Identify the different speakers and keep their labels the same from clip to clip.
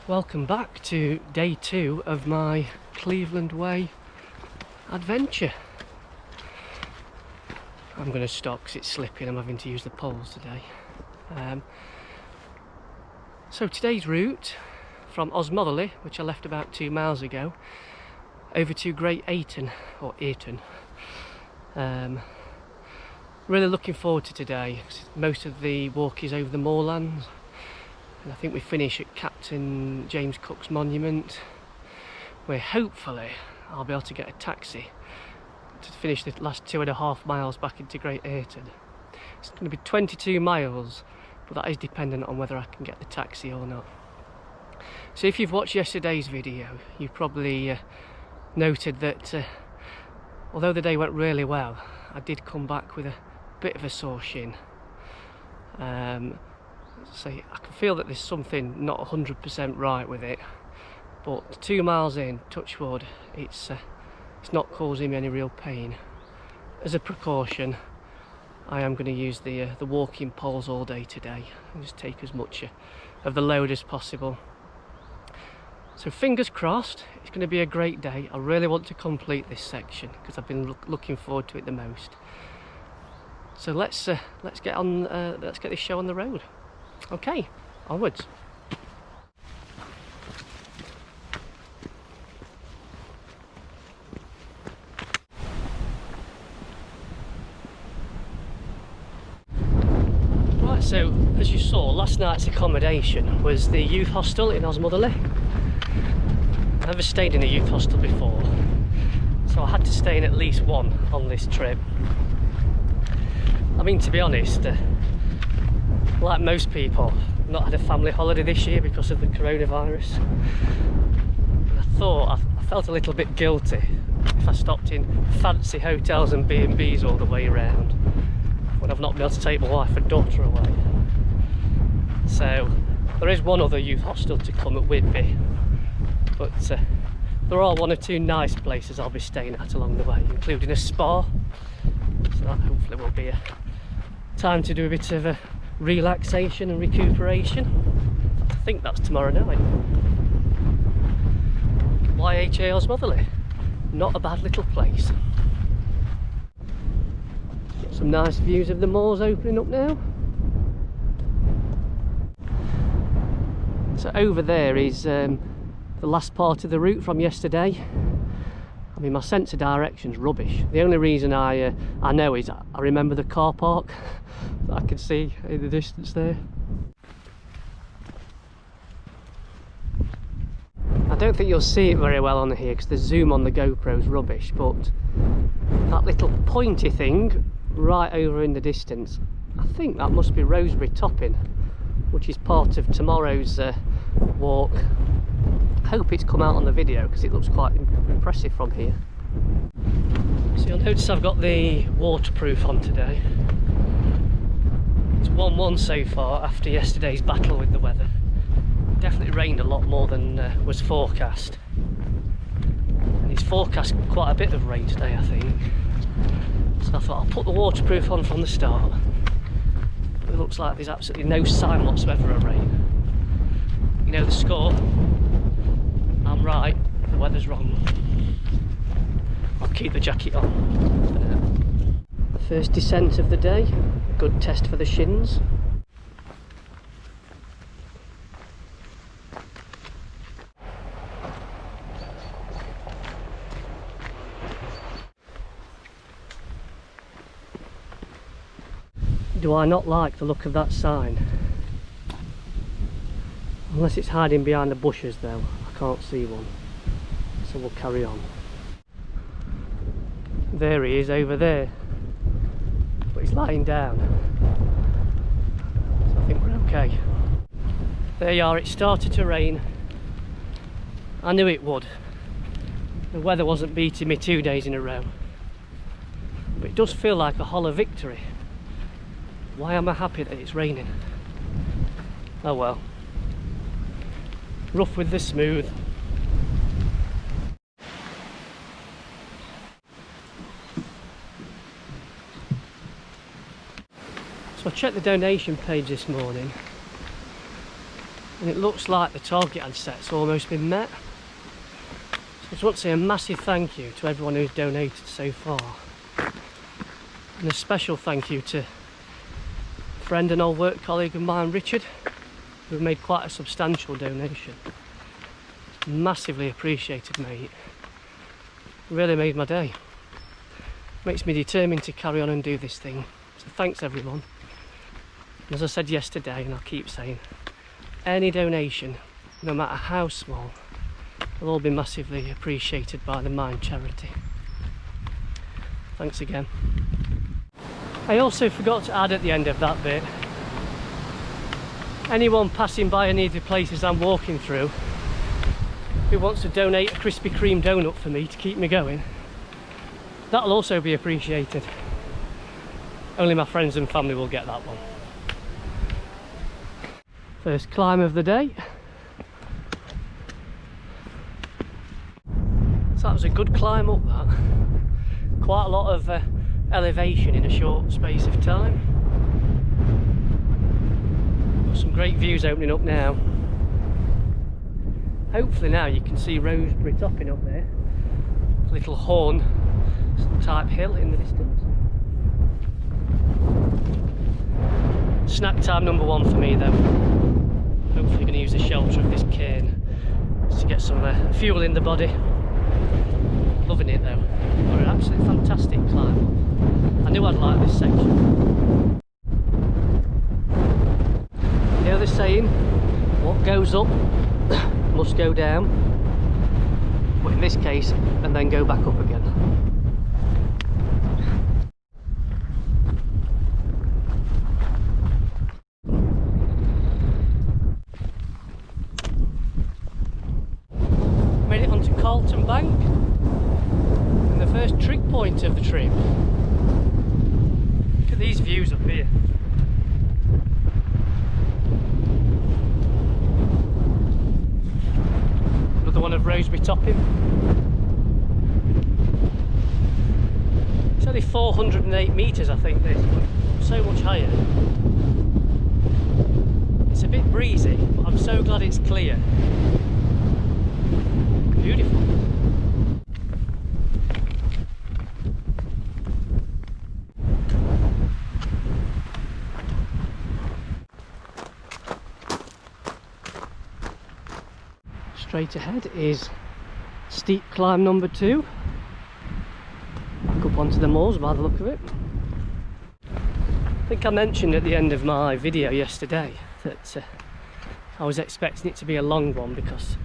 Speaker 1: Welcome back to day 2 of my Cleveland Way adventure. I'm going to stop because it's slipping. I'm having to use the poles today. So today's route from Osmotherley, which I left about 2 miles ago, over to Great Ayton, or Ayton. Really looking forward to today. Most of the walk is over the moorlands. And I think we finish at Captain James Cook's monument, where hopefully I'll be able to get a taxi to finish the last 2.5 miles back into Great Ayton. It's going to be 22 miles, but that is dependent on whether I can get the taxi or not. So if you've watched yesterday's video, you probably noted that although the day went really well, I did come back with a bit of a sore shin. So I can feel that there's something not 100% right with it, but 2 miles in, touch wood, it's not causing me any real pain. As a precaution, I am going to use the walking poles all day today and just take as much of the load as possible. So fingers crossed, it's going to be a great day. I really want to complete this section because I've been looking forward to it the most. So let's get this show on the road. Okay, onwards. Right, so as you saw, last night's accommodation was the youth hostel in Osmotherley. I've never stayed in a youth hostel before, so I had to stay in at least one on this trip. I mean, to be honest, like most people, I've not had a family holiday this year because of the coronavirus. And I felt a little bit guilty if I stopped in fancy hotels and B&Bs all the way around when I've not been able to take my wife and daughter away. So there is one other youth hostel to come at Whitby, but there are 1 or 2 nice places I'll be staying at along the way, including a spa. So that hopefully will be a time to do a bit of a relaxation and recuperation. I think that's tomorrow night. YHA Osmotherley, not a bad little place. Got some nice views of the moors opening up now. So over there is the last part of the route from yesterday. I mean, my sense of direction's rubbish. The only reason I know is I remember the car park that I can see in the distance there. I don't think you'll see it very well on here because the zoom on the GoPro's rubbish, but that little pointy thing right over in the distance, I think that must be Rosebery Topping, which is part of tomorrow's walk. I hope it's come out on the video because it looks quite impressive from here. So you'll notice I've got the waterproof on today. It's 1-1 so far after yesterday's battle with the weather. It definitely rained a lot more than was forecast. And it's forecast quite a bit of rain today, I think. So I thought I'll put the waterproof on from the start. But it looks like there's absolutely no sign whatsoever of rain. You know the score? I'm right, the weather's wrong. I'll keep the jacket on for now. The first descent of the day, a good test for the shins. Do I not like the look of that sign? Unless it's hiding behind the bushes though. Can't see one, so we'll carry on. There he is over there, but he's lying down, so I think we're okay. There you are, it started to rain. I knew it would. The weather wasn't beating me 2 days in a row, but it does feel like a hollow victory. Why am I happy that it's raining? Oh well. Rough with the smooth. So I checked the donation page this morning and it looks like the target I'd set's almost been met. So I just want to say a massive thank you to everyone who's donated so far, and a special thank you to a friend and old work colleague of mine, Richard, who made quite a substantial donation. Massively appreciated, mate. Really made my day. Makes me determined to carry on and do this thing. So thanks everyone. And as I said yesterday, and I'll keep saying, any donation, no matter how small, will all be massively appreciated by the Mind charity. Thanks again. I also forgot to add at the end of that bit, anyone passing by any of the places I'm walking through who wants to donate a Krispy Kreme donut for me to keep me going, that'll also be appreciated. Only my friends and family will get that one. First climb of the day. So that was a good climb up, that. Quite a lot of elevation in a short space of time. Got some great views opening up now. Hopefully now you can see Rosebery topping up there. A little horn type hill in the distance. Snack time number one for me though. Hopefully going to use the shelter of this cairn just to get some fuel in the body. Loving it though. What an absolutely fantastic climb. I knew I'd like this section. You know the saying, what goes up must go down, but in this case, and then go back up again. Made it onto Carlton Bank, and the first trick point of the trip. Look at these views up here. One of Rosebery topping. It's only 408 metres I think this, but so much higher. It's a bit breezy, but I'm so glad it's clear. Beautiful. Straight ahead is steep climb number 2. Back up onto the moors by the look of it. I think I mentioned at the end of my video yesterday that I was expecting it to be a long one because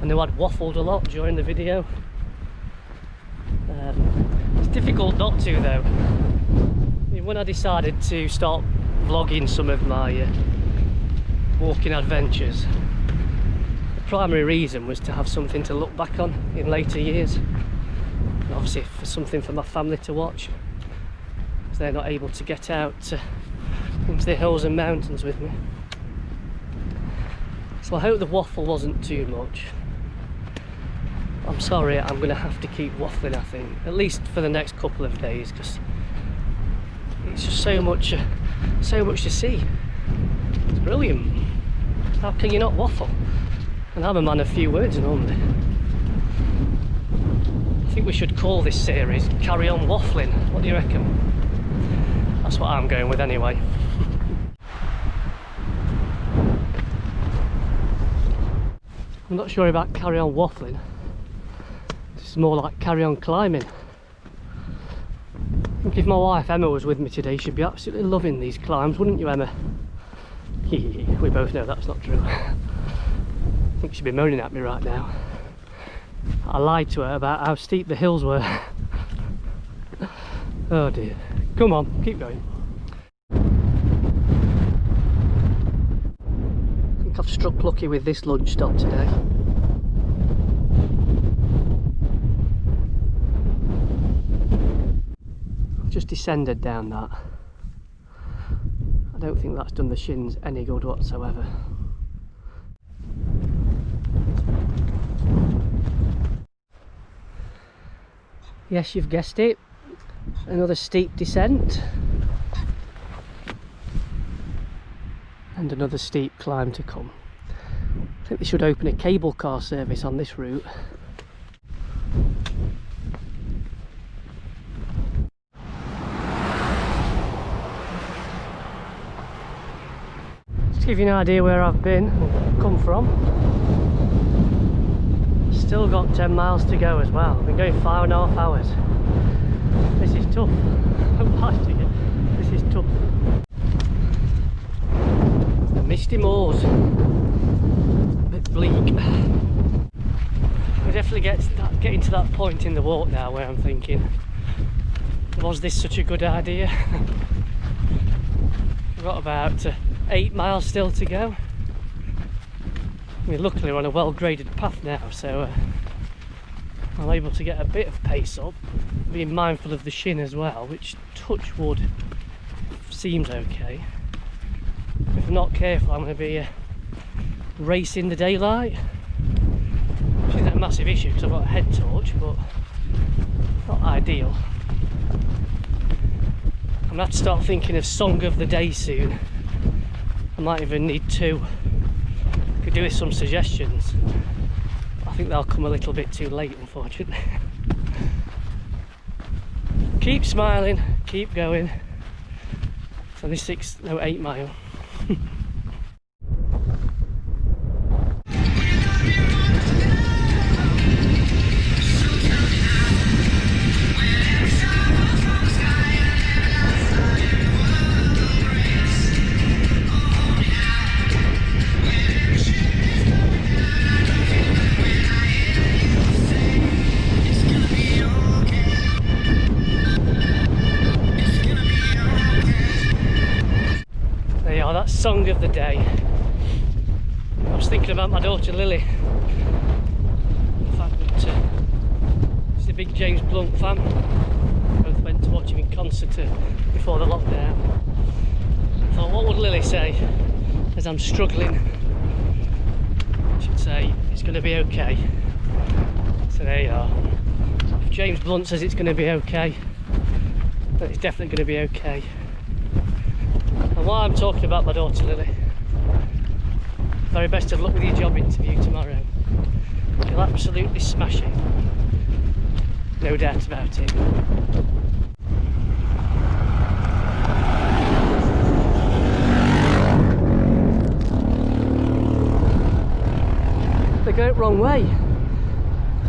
Speaker 1: I knew I'd waffled a lot during the video. It's difficult not to though. I mean, when I decided to start vlogging some of my walking adventures, primary reason was to have something to look back on in later years, and obviously for something for my family to watch, because they're not able to get out into the hills and mountains with me. So I hope the waffle wasn't too much. I'm sorry, I'm going to have to keep waffling, I think, at least for the next couple of days, because it's just so much to see. It's brilliant. How can you not waffle? And I'm a man of few words normally. I think we should call this series Carry On Waffling. What do you reckon? That's what I'm going with anyway. I'm not sure about carry on waffling. This is more like carry on climbing. I think if my wife Emma was with me today, she'd be absolutely loving these climbs, wouldn't you, Emma? We both know that's not true. I think she'd be moaning at me right now. I lied to her about how steep the hills were. Oh dear. Come on, keep going. I think I've struck lucky with this lunch stop today. I've just descended down that. I don't think that's done the shins any good whatsoever. Yes, you've guessed it, another steep descent and another steep climb to come. I think they should open a cable car service on this route. Just to give you an idea where I've been, come from. Still got 10 miles to go as well. I've been going 5.5 hours. This is tough. I don't lie to you. This is tough. The misty moors. A bit bleak. We definitely getting to that point in the walk now where I'm thinking, was this such a good idea? We've got about 8 miles still to go. I mean, luckily we're on a well-graded path now, so I'm able to get a bit of pace up, being mindful of the shin as well, which, touch wood, seems okay. If I'm not careful, I'm going to be racing the daylight, which isn't a massive issue because I've got a head torch, but not ideal. I'm going to have to start thinking of song of the day soon. I might even need two. Could do with some suggestions. I think they'll come a little bit too late, unfortunately. Keep smiling, keep going. It's only 8 mile. That's song of the day. I was thinking about my daughter Lily. The fact that she's a big James Blunt fan. Both went to watch him in concert before the lockdown. I thought, what would Lily say as I'm struggling? She'd say, it's going to be okay. So there you are. If James Blunt says it's going to be okay, then it's definitely going to be okay. And while I'm talking about my daughter Lily, very best of luck with your job interview tomorrow. You'll absolutely smash it. No doubt about it. They're going the wrong way.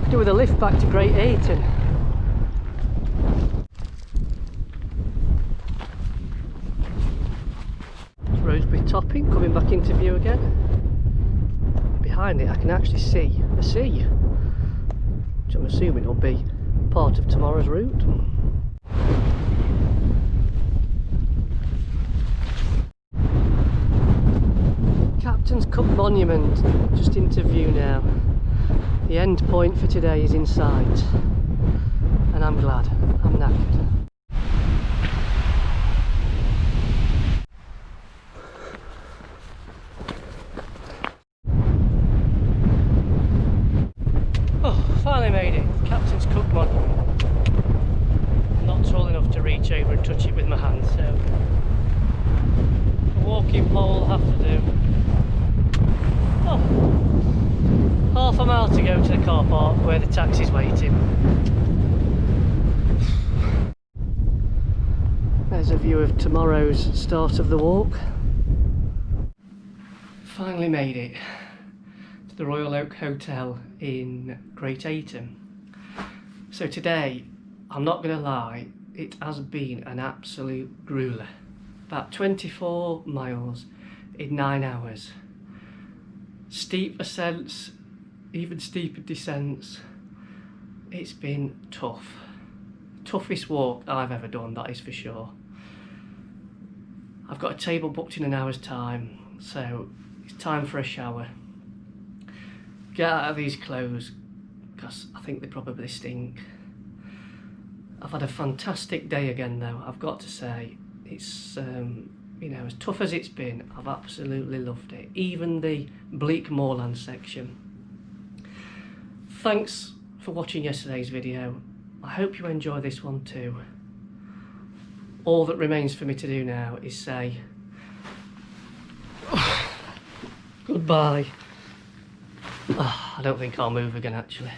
Speaker 1: Could do with a lift back to Great Ayton. Topping coming back into view again. Behind it I can actually see the sea, which I'm assuming will be part of tomorrow's route. Captain's Cup Monument just into view now. The end point for today is in sight, and I'm glad. I'm knackered. Finally made it, Captain's Cup Monument. I'm not tall enough to reach over and touch it with my hand, so a walking pole will have to do. Oh, half a mile to go to the car park where the taxi's waiting. There's a view of tomorrow's start of the walk. Finally made it. The Royal Oak Hotel in Great Ayton. So today, I'm not going to lie, it has been an absolute grueler. About 24 miles in 9 hours. Steep ascents, even steeper descents. It's been tough. Toughest walk I've ever done, that is for sure. I've got a table booked in an hour's time, so it's time for a shower. Get out of these clothes because I think they probably stink. I've had a fantastic day again though, I've got to say. It's you know, as tough as it's been, I've absolutely loved it. Even the bleak moorland section. Thanks for watching yesterday's video. I hope you enjoy this one too. All that remains for me to do now is say goodbye. Oh, I don't think I'll move again actually.